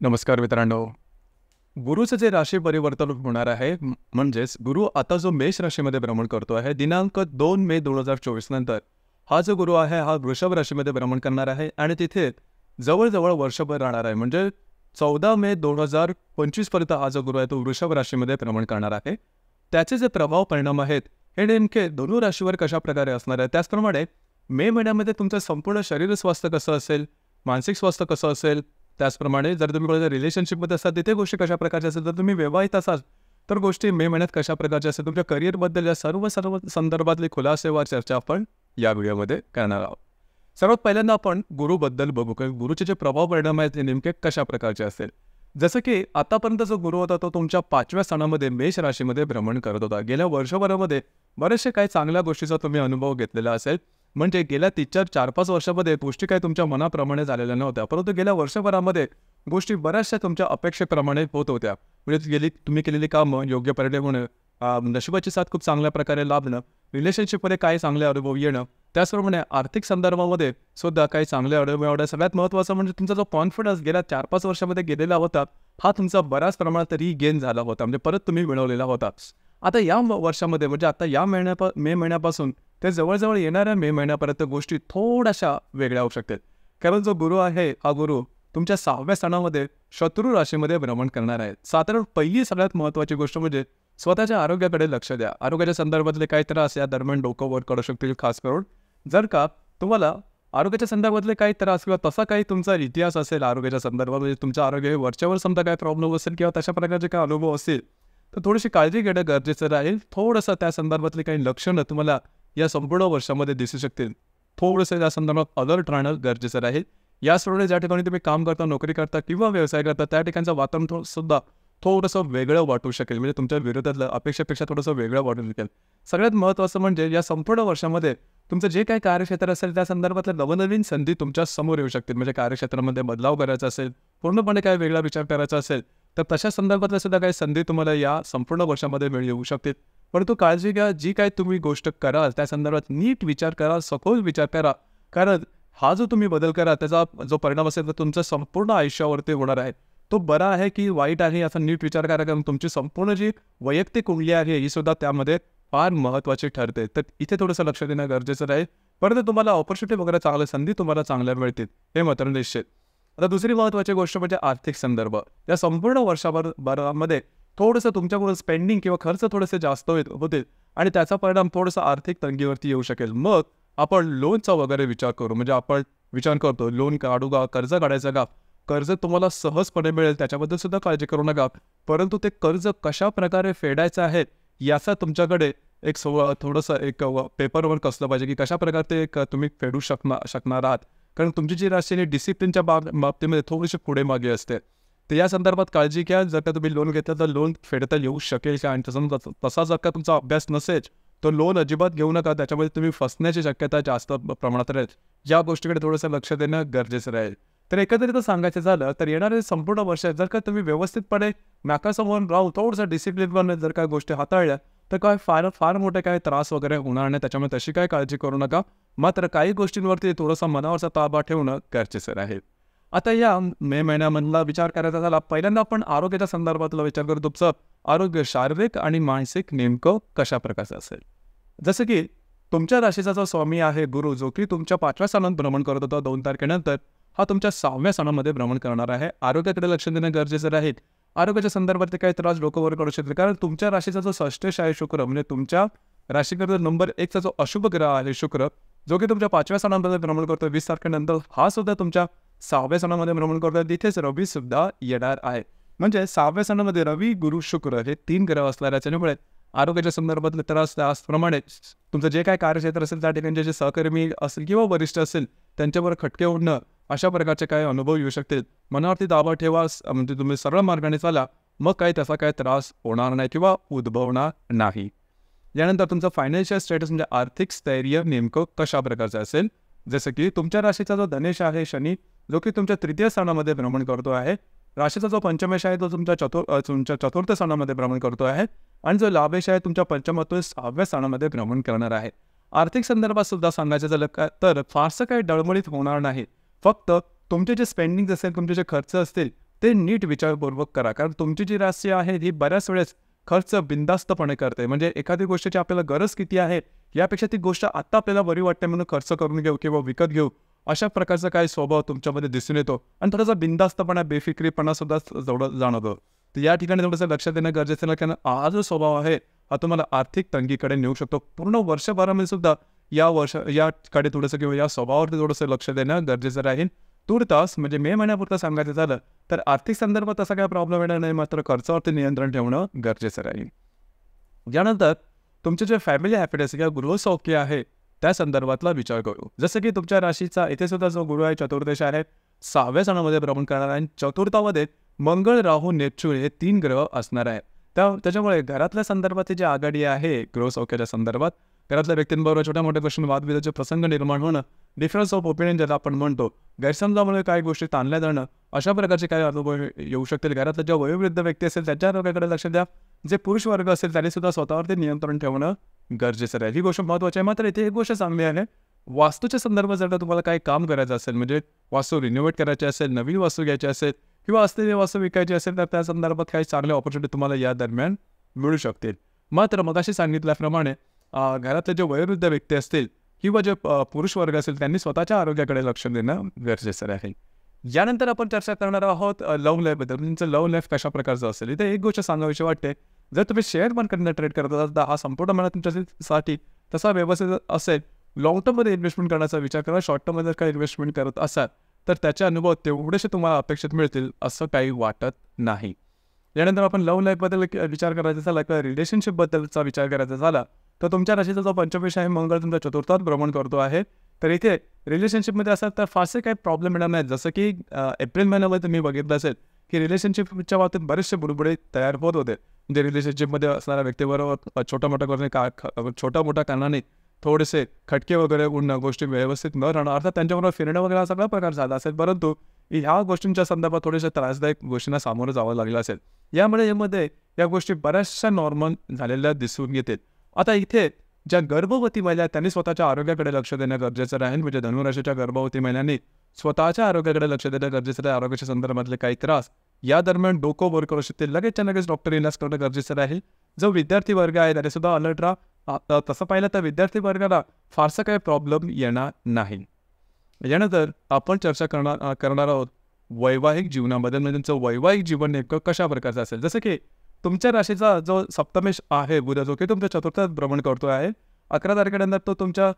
नमस्कार मित्रांनो. गुरुचं जे राशी परिवर्तन होणार आहे म्हणजेच गुरु आता जो मेष राशीमध्ये भ्रमण करतो आहे दिनांक 2 मे 2024 नंतर हा जो गुरु आहे हा वृषभ राशीमध्ये भ्रमण करणार आहे आणि तिथे जवळजवळ वर्षभर राहणार आहे. म्हणजे 14 मे 2025 पर्यंत हा जो गुरु आहे तो वृषभ राशीमध्ये भ्रमण करणार आहे. त्याचे जे प्रभाव परिणाम आहेत हे नेमके धनु राशीवर कशा प्रकारे असणार आहे. त्याचप्रमाणे मे महिन्यामध्ये तुमचं संपूर्ण शरीर स्वास्थ्य कसं असेल, मानसिक स्वास्थ्य कसं असेल, त्याचप्रमाणे जर तुम्ही कोणाच्या रिलेशनशिपमध्ये असाल तिथे गोष्टी कशा प्रकारच्या असेल, जर तुम्ही विवाहित असाल तर गोष्टी मे महिन्यात कशा प्रकारच्या असेल, तुमच्या करिअरबद्दल या सर्व संदर्भातली खुलासेवार चर्चा आपण या व्हिडिओमध्ये करणार आहोत. सर्वात पहिल्यांदा आपण गुरुबद्दल बघू की गुरुचे जे प्रभाव परिणाम आहेत ते नेमके कशा प्रकारचे असेल. जसं की आतापर्यंत जो गुरु होता तो तुमच्या 5व्या स्थानामध्ये मेष राशीमध्ये भ्रमण करत होता. गेल्या वर्षभरामध्ये बरेचसे काही चांगल्या गोष्टीचा तुम्ही अनुभव घेतलेला असेल. म्हणजे गेल्या 4-5 वर्षामध्ये गोष्टी काही तुमच्या मनाप्रमाणे झालेल्या नव्हत्या, परंतु गेल्या वर्षभरामध्ये गोष्टी बऱ्याचशा तुमच्या अपेक्षेप्रमाणे होत होत्या. म्हणजे तुम्ही केलेली कामं योग्य परिणाम होणं, नशिबाची साथ खूप चांगल्या प्रकारे लाभणं, रिलेशनशिपमध्ये काही चांगले अनुभव येणं, त्याचप्रमाणे आर्थिक संदर्भामध्ये सुद्धा काही चांगले अनुभव येणं. सगळ्यात महत्त्वाचं म्हणजे तुमचा जो कॉन्फिडन्स गेल्या 4-5 वर्षामध्ये गेलेला होता हा तुमचा बऱ्याच प्रमाणात रिगेन झाला होता, म्हणजे परत तुम्ही मिळवलेला होता. आता या वर्षामध्ये म्हणजे आता या मे महिन्यापासून ते जवळजवळ येणाऱ्या मे महिन्यापर्यंत गोष्टी थोड्याशा वेगळ्या होऊ शकतात. कारण जो गुरु आहे हा गुरु तुमच्या 6व्या स्थानामध्ये शत्रू राशीमध्ये भ्रमण करणार आहे. साधारण पहिली सगळ्यात महत्त्वाची गोष्ट म्हणजे स्वतःच्या आरोग्याकडे लक्ष द्या. आरोग्याच्या संदर्भातले काही त्रास या दरम्यान डोकं वर करू शकतील. खास करून जर का तुम्हाला आरोग्याच्या संदर्भातले काही त्रास किंवा तसा काही तुमचा इतिहास असेल आरोग्याच्या संदर्भात, म्हणजे तुमचं आरोग्य वरच्यावर समजा काय प्रॉब्लेम असेल किंवा तशा प्रकारचे काही अनुभव असतील तर थोडीशी काळजी घेणं गरजेचं राहील. थोडंसं त्या संदर्भातली काही लक्षणं तुम्हाला या संपूर्ण वर्षामध्ये दिसू शकतील. थोडंसं या संदर्भात अलर्ट राहणं गरजेचं राहील. याचप्रमाणे ज्या ठिकाणी तुम्ही काम करता, नोकरी करता किंवा व्यवसाय करता त्या ठिकाणचं वातावरण सुद्धा थोडंसं वेगळं वाटू शकेल. म्हणजे तुमच्या विरोधातलं अपेक्षेपेक्षा थोडंसं वेगळं वाटू शकेल. सगळ्यात महत्त्वाचं म्हणजे या संपूर्ण वर्षामध्ये तुमचं जे काही कार्यक्षेत्र असेल त्या संदर्भातल्या नवनवीन संधी तुमच्या समोर येऊ शकतील. म्हणजे कार्यक्षेत्रामध्ये बदलाव करायचा असेल, पूर्णपणे काही वेगळा विचार करायचा असेल तर तशा संदर्भातल्या सुद्धा काही संधी तुम्हाला या संपूर्ण वर्षामध्ये येऊ शकतील. परंतु काळजी घ्या, जी काही तुम्ही गोष्ट कराल त्या संदर्भात नीट विचार करा, सखोल विचार करा. कारण हा जो तुम्ही बदल करा त्याचा जो परिणाम असेल तर तुमचं संपूर्ण आयुष्यावरती होणार आहे तो बरा आहे की वाईट आहे याचा नीट विचार करा. कारण तुमची संपूर्ण जी वैयक्तिक कुंडली आहे ही सुद्धा त्यामध्ये फार महत्त्वाची ठरते. तर इथे थोडंसं लक्ष देणं गरजेचं राहील. परंतु तुम्हाला ऑपॉर्च्युनिटी वगैरे चांगल्या संधी तुम्हाला चांगल्या मिळतील हे मात्र निश्चित. आता दुसरी महत्त्वाची गोष्ट म्हणजे आर्थिक संदर्भ. या संपूर्ण वर्षभरामध्ये थोडंसं तुमच्याकडून स्पेंडिंग किंवा खर्च थोडेसे जास्त होतील आणि त्याचा परिणाम थोडंसं आर्थिक तंगीवरती येऊ शकेल. मग आपण लोनचा वगैरे विचार करू. म्हणजे आपण विचार करतो लोन काढू का, कर्ज काढायचं का, कर्ज तुम्हाला सहजपणे मिळेल त्याच्याबद्दल सुद्धा काळजी करू नका. परंतु ते कर्ज कशा प्रकारे फेडायचं आहे याचा तुमच्याकडे एक थोडंसं एक पेपरवर्क असलं पाहिजे की कशा प्रकारे ते तुम्ही फेडू शकणार आहात. कारण तुमची जी राशी आहे डिसिप्लिनच्या बाबतीमध्ये थोडीशी पुढे मागे असते. तर या संदर्भात काळजी घ्या. जर का तुम्ही लोन घेतलं तर लोन फेडता येऊ शकेल का, आणि तसा जर का तुमचा अभ्यास नसेल तर लोन अजिबात घेऊ नका. त्याच्यामध्ये तुम्ही फसण्याची शक्यता जास्त प्रमाणात राहील. या गोष्टीकडे थोडंसं लक्ष देणं गरजेचं राहील. तर एकंदरीत सांगायचं झालं तर येणारे संपूर्ण वर्ष जर का तुम्ही व्यवस्थितपणे नाकासमोर राहून थोडंसं डिसिप्लिनपणे जर काय गोष्टी हाताळल्या तर काय फार मोठे काय त्रास वगैरे होणार नाही. त्याच्यामुळे तशी काय काळजी करू नका. मात्र काही गोष्टींवरती थोडासा मनावरचा ताबा ठेवणं गरजेचं राहील. आता या मे महिन्यामधला विचार करायचा झाला, पहिल्यांदा आपण आरोग्याच्या संदर्भातला विचार करू. तुमचं आरोग्य शारीरिक आणि मानसिक नेमकं कशा प्रकारचं असेल. जसं की तुमच्या राशीचा जो स्वामी आहे गुरु, जो की तुमच्या 5व्या स्थानात भ्रमण करत होता 2 तारखेनंतर, हा तुमच्या 6व्या स्थानामध्ये भ्रमण करणार आहे. आरोग्याकडे लक्ष देणं गरजेचं राहील. आरोग्याच्या संदर्भात काही त्रास डोकंवर करू शकते. कारण तुमच्या राशीचा जो षष्ठेश आहे शुक्र, म्हणजे तुमच्या राशीकडे नंबर 1चा जो अशुभ ग्रह आहे शुक्र, जो की तुमच्या 5व्या स्थानामध्ये भ्रमण करतो 20 तारखेनंतर, हा सुद्धा तुमच्या 6व्या स्थानामध्ये भ्रमण करतो. तिथेच रवी सुद्धा येणार आहे. म्हणजे 6व्या स्थानामध्ये रवी, गुरु, शुक्र हे 3 ग्रह असणार. याच्यामुळे आरोग्याच्या संदर्भातले त्रास, त्याचप्रमाणे तुमचं जे काय कार्यक्षेत्र असेल त्या ठिकाणचे जे सहकर्मी असेल किंवा वरिष्ठ असेल त्यांच्यावर खटके उडणं अशा प्रकारचे काही अनुभव येऊ शकतील. मनावरती दाबा ठेवा. म्हणजे तुम्ही सरळ मार्गाने चाला, मग काही त्याचा काही त्रास होणार नाही किंवा उद्भवणार नाही. यानंतर तुमचं फायनान्शियल स्टेटस म्हणजे आर्थिक स्थैर्य नेमकं कशा प्रकारचं असेल. जसं की तुमच्या राशीचा जो धनेश आहे शनी, जो की तुमच्या 3य स्थानामध्ये भ्रमण करतो आहे. राशीचा जो पंचमेश आहे तो तुमच्या 4थ्या स्थानामध्ये भ्रमण करतो आहे. आणि जो लाभेश आहे तुमच्या पंचमातून 6व्या स्थानामध्ये भ्रमण करणार आहे. आर्थिक संदर्भात सुद्धा सांगायचं झालं तर फारसं काही डळमळीत होणार नाही. फक्त तुमचे जे स्पेंडिंग असेल, तुमचे जे खर्च असतील ते नीट विचारपूर्वक करा. कारण तुमची जी राशी आहे ही बऱ्याच वेळेस खर्च बिनधास्तपणे करते. म्हणजे एखादी गोष्टीची आपल्याला गरज किती आहे, यापेक्षा ती गोष्ट आत्ता आपल्याला बरी वाटते म्हणून खर्च करून घेऊ किंवा विकत घेऊ, अशा प्रकारचा काही स्वभाव तुमच्यामध्ये दिसून येतो आणि थोडासा बिनधास्तपणा, बेफिक्रीपणासुद्धा जाणवतो. तर या ठिकाणी थोडंसं लक्ष देणं गरजेचं आहे, कारण हा जो स्वभाव आहे, हा तुम्हाला आर्थिक तंगीकडे नेऊ शकतो. पूर्ण वर्षभरामध्ये सुद्धा याकडे थोडंसं किंवा या स्वभावावरती थोडंसं लक्ष देणं गरजेचं राहील. तूर्तास म्हणजे मे महिन्यापुरतं सांगायचं झालं, तर आर्थिक संदर्भात असा काही प्रॉब्लेम येणार नाही, मात्र खर्चावरती नियंत्रण ठेवणं गरजेचं राहील. यानंतर तुमचे जे फॅमिली हॅपीनेस किंवा गृहसौख्य आहे, त्या संदर्भातला विचार करू. जसं की तुमच्या राशीचा इथे सुद्धा जो गुरु आहे चतुर्दश आहे, 6व्या स्थानामध्ये भ्रमण करणार आहे आणि चतुर्थामध्ये मंगळ, राहू, नेपच्यून हे 3 ग्रह असणार आहेत. त्याच्यामुळे घरातल्या संदर्भातली जी आघाडी आहे गृहसौख्याच्या संदर्भात, घरातल्या व्यक्तींबरोबर छोट्या-मोठ्या गोष्टी वादविवादाचे प्रसंग निर्माण होणं, डिफरन्स ऑफ ओपिनियन ज्याला आपण म्हणतो, गैरसमजामुळे काही गोष्टी ताणल्या जाणं, अशा प्रकारचे काही अनुभव येऊ शकतील. घरातल्या ज्या वयोवृद्ध व्यक्ती असेल त्यांच्या आरोग्याकडे लक्ष द्या. जे पुरुष वर्ग असेल त्यांनी सुद्धा स्वतःवरती नियंत्रण ठेवणं गरजेचं आहे. ही गोष्ट महत्त्वाची आहे. मात्र इथे एक गोष्ट चांगली आहे, वास्तूच्या संदर्भात जर का तुम्हाला काही काम करायचं असेल, म्हणजे वास्तू रिनोव्हेट करायची असेल, नवीन वास्तू घ्यायची असेल किंवा असलेली वास्तू विकायची असेल, तर त्या संदर्भात काही चांगले ऑपॉर्च्युनिटी तुम्हाला या दरम्यान मिळू शकतील. मात्र मगाशी सांगितल्याप्रमाणे घरातले जे वयोवृद्ध व्यक्ती असतील किंवा जे पुरुष वर्ग असेल त्यांनी स्वतःच्या आरोग्याकडे लक्ष देणं गरजेचं आहे. यानंतर आपण चर्चा करणार आहोत लव्ह लाईफबद्दल. तुमचं लव्ह लाईफ कशा प्रकारचं असेल. इथे एक गोष्ट सांगावीशी वाटते, जर तुम्ही शेअर मार्केटमध्ये ट्रेड करत असाल तर हा संपूर्ण महिना तुमच्यासाठी तसा व्यवस्थित असेल. लॉंग टर्ममध्ये इन्व्हेस्टमेंट करण्याचा विचार करा. शॉर्ट टर्ममध्ये जर काही इन्व्हेस्टमेंट करत असाल तर त्याचे अनुभव तेवढेसे तुम्हाला अपेक्षित मिळतील असं काही वाटत नाही. यानंतर आपण लव्ह लाईफबद्दल विचार करायचा झाला किंवा रिलेशनशिपबद्दलचा विचार करायचा झाला तर तुमच्या राशीचा जो पंचमेश आहे मंगळ तुमच्या चतुर्थात भ्रमण करतो आहे. तर इथे रिलेशनशिपमध्ये असाल तर फारसे काही प्रॉब्लेम येणार नाहीत. जसं की एप्रिल महिन्यामध्ये तुम्ही बघितलं असेल की रिलेशनशिपच्या बाबतीत बरेचसे बुडबुडे तयार होत होते. म्हणजे रिलेशनशिपमध्ये असणाऱ्या व्यक्तीबरोबर छोट्या मोठ्या कारणाने थोडेसे खटके वगैरे उडणं, गोष्टी व्यवस्थित न राहणं, अर्थात त्यांच्याबरोबर फिरणं वगैरे हा सगळा प्रकार झाला असेल. परंतु ह्या गोष्टींच्या संदर्भात थोड्याशा त्रासदायक गोष्टींना सामोरं जावं लागलं असेल. यामध्ये या गोष्टी बऱ्याचशा नॉर्मल झालेल्या दिसून येतील. आता इथे ज्या गर्भवती महिला आहेत त्यांनी स्वतःच्या आरोग्याकडे लक्ष देणं गरजेचं राहील. म्हणजे धनुराशीच्या गर्भवती महिलांनी स्वतःच्या आरोग्याकडे लक्ष देणं गरजेचं आहे. आरोग्याच्या संदर्भातले काही त्रास या दरम्यान डोकं वर करू शकतील, लगेचच्या लगेच डॉक्टर इलाज करणं गरजेचं राहील. जो विद्यार्थी वर्ग आहे त्याने सुद्धा अलर्ट राहा. तसं पाहिलं तर विद्यार्थी वर्गाला फारसा काही प्रॉब्लेम येणार नाही. यानंतर आपण चर्चा करणार आहोत वैवाहिक जीवनाबद्दल. म्हणजे तुमचं वैवाहिक जीवन नेमकं कशा प्रकारचं असेल. जसं की तुमच्या राशीचा जो सप्तमेश आहे बुध, जो की तुमच्या चतुर्थात भ्रमण करतो आहे, 11 तारखेनंतर तो तुमच्या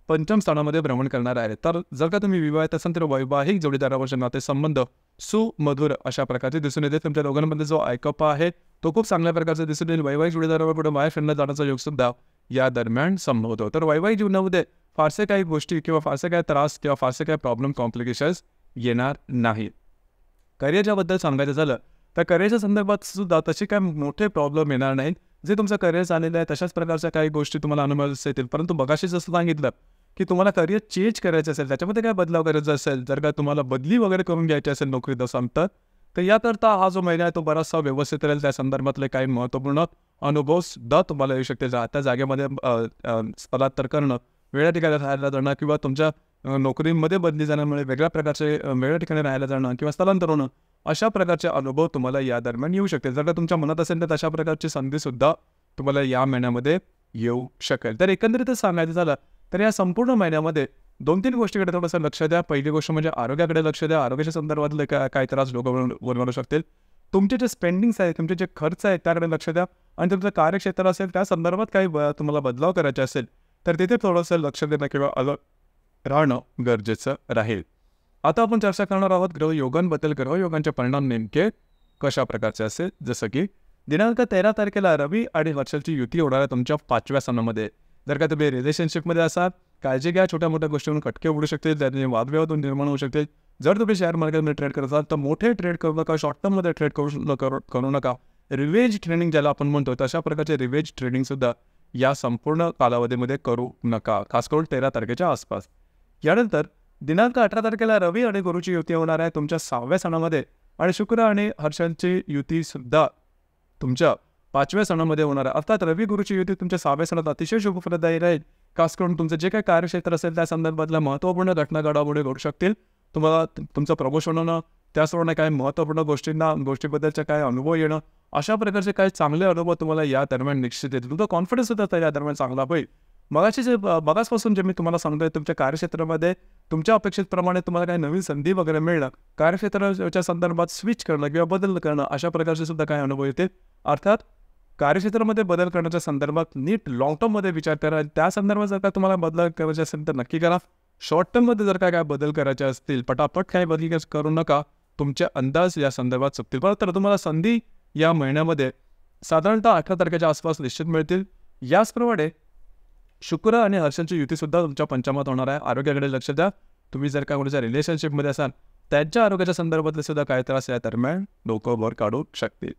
पंचम स्थानामध्ये भ्रमण करणार आहे. तर जर का तुम्ही विवाहित असाल तर वैवाहिक जोडीदारावरचे नातेसंबंध सुमधुर अशा प्रकारचे दिसून येते. तुमच्या दोघांमध्ये जो ऐकपा आहे तो खूप चांगल्या प्रकारचा दिसून येईल. वैवाहिक जोडीदारावर पुढे माया फिरणं जाण्याचा योग सुद्धा या दरम्यान संभवतो. तर वैवाहिक जीवनामध्ये फारसे काही गोष्टी किंवा फारसे काही त्रास किंवा फारसे काही प्रॉब्लेम, कॉम्प्लिकेशन्स येणार नाही. करिअरच्याबद्दल सांगायचं झालं तर करिअरच्या संदर्भात सुद्धा तसे काही मोठे प्रॉब्लेम येणार नाहीत. जे तुमचं करिअर चाललेलं आहे तशाच प्रकारच्या काही गोष्टी तुम्हाला अनुभवायला येतील. परंतु मगाशी जसं सांगितलं की तुम्हाला करिअर चेंज करायचं असेल, त्याच्यामध्ये काय बदलाव करायचा असेल, जर का तुम्हाला बदली वगैरे करून घ्यायची असेल नोकरीत असं तर याकरता हा जो महिना आहे तो बराचसा व्यवस्थित राहील. त्या संदर्भातले काही महत्त्वपूर्ण अनुभव सुद्धा तुम्हाला येऊ शकते. त्या जागेमध्ये स्थलांतर करणं, वेगळ्या ठिकाणी राहायला जाणं किंवा तुमच्या नोकरीमध्ये बदली जाण्यामुळे वेगळ्या प्रकारचे वेगळ्या ठिकाणी राहायला जाणं किंवा स्थलांतर होणं, अशा प्रकारचे अनुभव तुम्हाला या दरम्यान येऊ शकते. जर का तुमच्या मनात असेल तर तशा प्रकारची संधीसुद्धा तुम्हाला या महिन्यामध्ये येऊ शकेल. तर एकंदरीतच सांगायचं झालं तर या संपूर्ण महिन्यामध्ये 2-3 गोष्टीकडे थोडंसं लक्ष द्या. पहिली गोष्ट म्हणजे आरोग्याकडे लक्ष द्या. आरोग्याच्या संदर्भातले काय त्रास डोक्यावर आणू शकतील. तुमचे जे स्पेंडिंग्स आहेत, तुमचे जे खर्च आहेत त्याकडे लक्ष द्या. आणि तुमचं कार्यक्षेत्र असेल त्या संदर्भात काही तुम्हाला बदलाव करायचे असेल तर तिथे थोडंसं लक्ष देणं किंवा अलर्ट राहणं गरजेचं राहील. आता आपण चर्चा करणार आहोत ग्रहयोगांबद्दल. ग्रहयोगांचे परिणाम नेमके कशा प्रकारचे असेल. जसं की दिनांक 13 तारखेला रवी आणि वर्षाची युती होणार आहे तुमच्या 5व्या स्थानामध्ये. जर का तुम्ही रिलेशनशिपमध्ये असाल, काळजी घ्या. छोट्या मोठ्या गोष्टीवरून खटके उडू शकतील, त्याने वादविवाद निर्माण होऊ शकतील. जर तुम्ही शेअर मार्केटमध्ये ट्रेड करत असाल तर मोठे ट्रेड करू नका, शॉर्ट टर्ममध्ये ट्रेड करू नका. रिवेज ट्रेडिंग ज्याला आपण म्हणतो तशा प्रकारचे रिवेज ट्रेडिंगसुद्धा या संपूर्ण कालावधीमध्ये करू नका, खास करून 13 तारखेच्या आसपास. यानंतर दिनांक 18 तारखेला रवी आणि गुरुची युती होणार आहे तुमच्या 6व्या स्थानामध्ये आणि शुक्र आणि हर्षांची युतीसुद्धा तुमच्या 5व्या स्थानामध्ये होणार आहे. अर्थात रवी गुरुची युती तुमच्या 6व्या स्थानात अतिशय शुभफलदायी राहील. खास करून तुमचं जे काही कार्यक्षेत्र असेल त्या संदर्भातल्या महत्त्वपूर्ण घटना घडामोडी घडू शकतील. तुम्हाला तुमचं प्रमोशन होणं, त्याचप्रमाणे काही महत्त्वपूर्ण गोष्टीबद्दलचे काही अनुभव येणं, अशा प्रकारचे काही चांगले अनुभव तुम्हाला या दरम्यान निश्चित येतील. तुमचा कॉन्फिडन्स सुद्धा या दरम्यान चांगला होईल. मगाचपासून जे मी तुम्हाला सांगतोय, तुमच्या कार्यक्षेत्रामध्ये तुमच्या अपेक्षेप्रमाणे तुम्हाला काही नवीन संधी वगैरे मिळणं, कार्यक्षेत्राच्या संदर्भात स्विच करणं किंवा बदल करणं, अशा प्रकारचे सुद्धा काही अनुभव येतील. अर्थात कार्यक्षेत्रामध्ये बदल करण्याच्या संदर्भात नीट लाँग टर्ममध्ये विचार करा. त्या संदर्भात जर का तुम्हाला बदल करायचे असेल तर नक्की करा. शॉर्ट टर्ममध्ये जर काय बदल करायचे असतील, पटापट काही बदल करू नका. तुमचे अंदाज या संदर्भात चुकतील. तर तुम्हाला संधी या महिन्यामध्ये साधारणतः 18 तारखेच्या आसपास निश्चित मिळतील. याचप्रमाणे शुक्र आणि हर्षांची युतीसुद्धा तुमच्या पंचमात होणार आहे. आरोग्याकडे लक्ष द्या. तुम्ही जर का कोणाच्या रिलेशनशिपमध्ये असाल, त्यांच्या आरोग्याच्या संदर्भातले सुद्धा काही त्रास या दरम्यान डोकं वर काढू शकतील.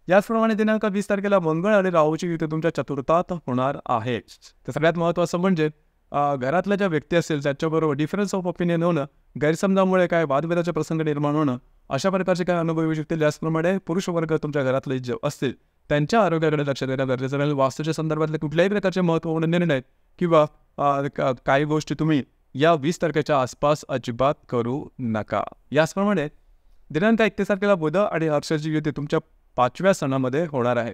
याचप्रमाणे दिनांक 20 तारखेला मंगळ आणि राहूची युती तुमच्या चतुर्थात होणार आहे. तर सगळ्यात महत्त्वाचं म्हणजे घरातल्या ज्या व्यक्ती असतील त्याच्याबरोबर डिफरन्स ऑफ ओपिनियन होणं, गैरसमजामुळे काय वादविवादाचे प्रसंग निर्माण होणं, अशा प्रकारचे काय अनुभव येऊ शकतील. याचप्रमाणे पुरुष वर्ग तुमच्या घरातले जे असतील त्यांच्या आरोग्याकडे लक्ष देणं गरजेचं राहील. वास्तूच्या संदर्भातले कुठल्याही प्रकारचे महत्त्वपूर्ण निर्णय किंवा काही गोष्टी तुम्ही या 20 तारखेच्या आसपास अजिबात करू नका. याचप्रमाणे दिनांक 31 तारखेला बुध आणि हर्षाची युती तुमच्या 5व्या सणामध्ये होणार आहे.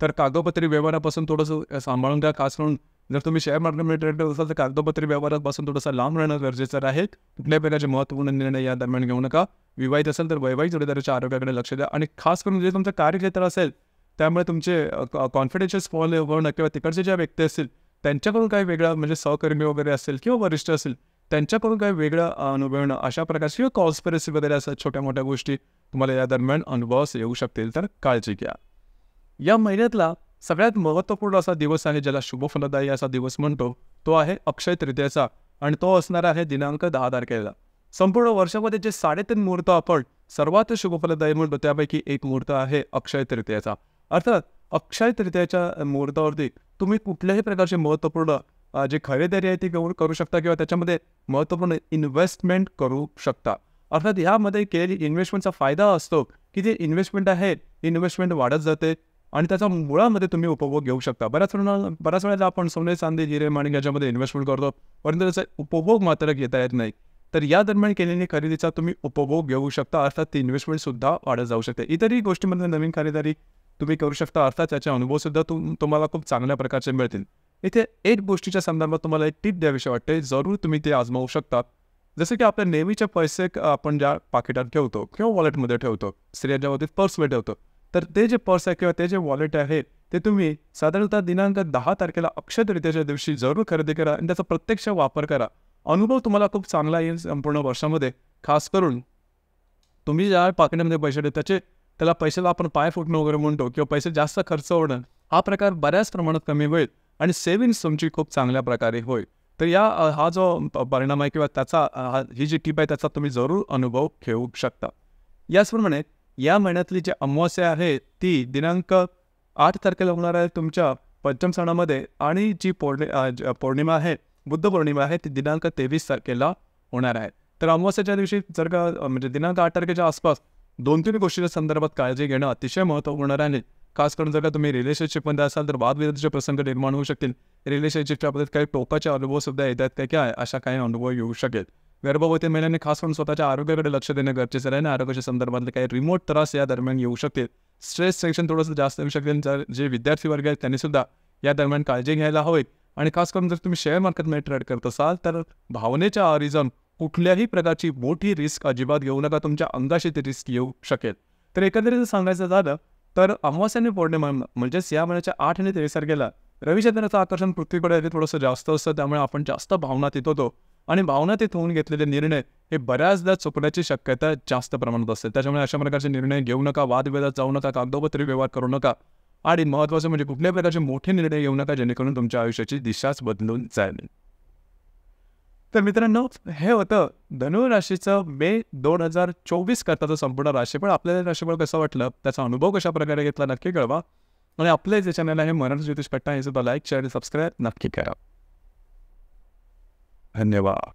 तर कागदोपत्री व्यवहारापासून थोडंसं सांभाळून घ्या. खास करून जर तुम्ही शेअर मार्केटमध्ये ट्रेडर असाल तर कागदोपत्री व्यवहारापासून थोडंसं लांब राहणं गरजेचं राहील. कुठल्याही प्रकारचे महत्त्वपूर्ण निर्णय या दरम्यान घेऊ नका. विवाहित असेल तर वैवाहिक जोडीदाराच्या आरोग्याकडे लक्ष द्या. आणि खास करून जे तुमचं कार्यक्षेत्र असेल त्यामुळे तुमचे कॉन्फिडेन्शियल फॉल होणं किंवा तिकडचे ज्या व्यक्ती असतील त्यांच्याकडून काही वेगळं, म्हणजे सहकर्मी वगैरे असेल किंवा वरिष्ठ असेल त्यांच्याकडून काही वेगळं अनुभवणं, अशा प्रकारची किंवा कॉन्स्पिरसी वगैरे असं छोट्या मोठ्या गोष्टी तुम्हाला या दरम्यान अनुभवास येऊ शकतील. तर काळजी घ्या. या महिन्यातला सगळ्यात महत्त्वपूर्ण असा दिवस आहे, ज्याला शुभफलदायी असा दिवस म्हणतो, तो आहे अक्षय तृतीयेचा. आणि तो असणार आहे दिनांक 10 तारखेला. संपूर्ण वर्षामध्ये जे 3.5 मुहूर्त आपण सर्वात शुभफलदायी म्हणतो त्यापैकी एक मुहूर्त आहे अक्षय तृतीयेचा. अर्थात अक्षय तृतीयेच्या मुहूर्तावरती तुम्ही कुठल्याही प्रकारचे महत्त्वपूर्ण जे खरेदी आहे ती करू शकता किंवा त्याच्यामध्ये महत्त्वपूर्ण इन्व्हेस्टमेंट करू शकता. अर्थात ह्यामध्ये केलेली इन्व्हेस्टमेंटचा फायदा असतो की जे इन्व्हेस्टमेंट आहे इन्व्हेस्टमेंट वाढत जाते आणि त्याचा मुळामध्ये तुम्ही उपभोग घेऊ शकता. बऱ्याच वेळेला आपण सोने, चांदी, हिरे, माणिक याच्यामध्ये इन्व्हेस्टमेंट करतो, परंतु त्याचा उपभोग मात्र घेता येत नाही. तर या दरम्यान केलेली खरेदीचा तुम्ही उपभोग घेऊ शकता. अर्थात ती इन्व्हेस्टमेंटसुद्धा वाढत जाऊ शकते. इतरही गोष्टींमध्ये नवीन खरेदी तुम्ही करू शकता. अर्थात त्याचे अनुभवसुद्धा तुम्हाला खूप चांगल्या प्रकारचे मिळतील. इथे एक गोष्टीच्या संदर्भात तुम्हाला एक टिप द्यावीशी वाटते, जरूर तुम्ही ते आजमावू शकता. जसं की आपल्या नेहमीचे पैसे आपण ज्या पाकिटात ठेवतो किंवा वॉलेटमध्ये ठेवतो, स्त्रियांच्या बाबतीत पर्समध्ये ठेवतो, तर ते जे पर्स आहे किंवा ते जे वॉलेट आहे ते तुम्ही साधारणतः दिनांक 10 तारखेला अक्षय तृतीयेच्या दिवशी जरूर खरेदी करा आणि त्याचा प्रत्यक्ष वापर करा. अनुभव तुम्हाला खूप चांगला येईल संपूर्ण वर्षामध्ये. खास करून तुम्ही ज्या पाकिटामध्ये पैसे ठेवतो त्याला पैशाला आपण पाय फुटणं वगैरे म्हणतो किंवा पैसे जास्त खर्च होणं, हा प्रकार बऱ्याच प्रमाणात कमी होईल आणि सेव्हिंग्स तुमची खूप चांगल्या प्रकारे होईल. तर हा जो परिणाम आहे किंवा त्याचा ही जी टीप आहे त्याचा तुम्ही जरूर अनुभव घेऊ शकता. याचप्रमाणे या महिन्यातली जी अमावास्या आहे ती दिनांक 8 तारखेला होणार आहे तुमच्या पंचम सणामध्ये आणि जी पौर्णिमा आहे, बुद्ध पौर्णिमा आहे, ती दिनांक 23 तारखेला होणार आहे. तर अमावास्याच्या दिवशी जर का म्हणजे दिनांक 8 तारखेच्या आसपास 2-3 गोष्टींच्या संदर्भात काळजी घेणं अतिशय महत्त्वपूर्ण राहील. खास करून जर का तुम्ही रिलेशनशिपमध्ये असाल तर वादविवादाचे प्रसंग निर्माण होऊ शकतील. रिलेशनशिपच्या बाबतीत काही टोकाचे अनुभव सुद्धा येतात काय अशा काही अनुभव येऊ शकेल. गर्भवती महिलांनी खास करून स्वतःच्या आरोग्याकडे लक्ष देणं गरजेचं आहे आणि आरोग्याच्या संदर्भातले काही रिमोट त्रास या दरम्यान येऊ शकतील. स्ट्रेस टेन्शन थोडंसं जास्त येऊ शकेल. जे विद्यार्थी वर्ग आहेत त्यांनी सुद्धा या दरम्यान काळजी घ्यायला हवी. आणि खास करून जर तुम्ही शेअर मार्केटमध्ये ट्रेड करत असाल तर भावनेच्या आहारी जाऊन कुठल्याही प्रकारची मोठी रिस्क अजिबात घेऊ नका. तुमच्या अंगाशी ती रिस्क येऊ शकेल. तर एकंदरीत सांगायचं झालं तर अमावास्या आणि पौर्णिमा म्हणजेच या महिन्याच्या 8 आणि 23 तारखेला रविचंद्राचं आकर्षण पृथ्वीकडे थोडंसं जास्त असतं. त्यामुळे आपण जास्त भावनातीत होतो आणि भावनातीत होऊन घेतलेले निर्णय हे बऱ्याचदा चुकण्याची शक्यता जास्त प्रमाणात असते. त्याच्यामुळे अशा प्रकारचे निर्णय घेऊ नका, वादविवादात जाऊ नका, कागदोपत्री व्यवहार करू नका आणि महत्त्वाचं म्हणजे कुठल्याही प्रकारचे मोठे निर्णय घेऊ नका जेणेकरून तुमच्या आयुष्याची दिशाच बदलून जाईल. तर मित्रांनो, हे होतं धनु राशीचं मे 2024 करताचं संपूर्ण राशीफळ. आपल्याला राशीफळ कसं वाटलं, त्याचा अनुभव कशा प्रकारे घेतला नक्की कळवा आणि आपले जे चॅनल आहे मराठी ज्योतिष कट्टा हे सुद्धा लाईक, शेअर आणि सबस्क्राईब नक्की करा. धन्यवाद.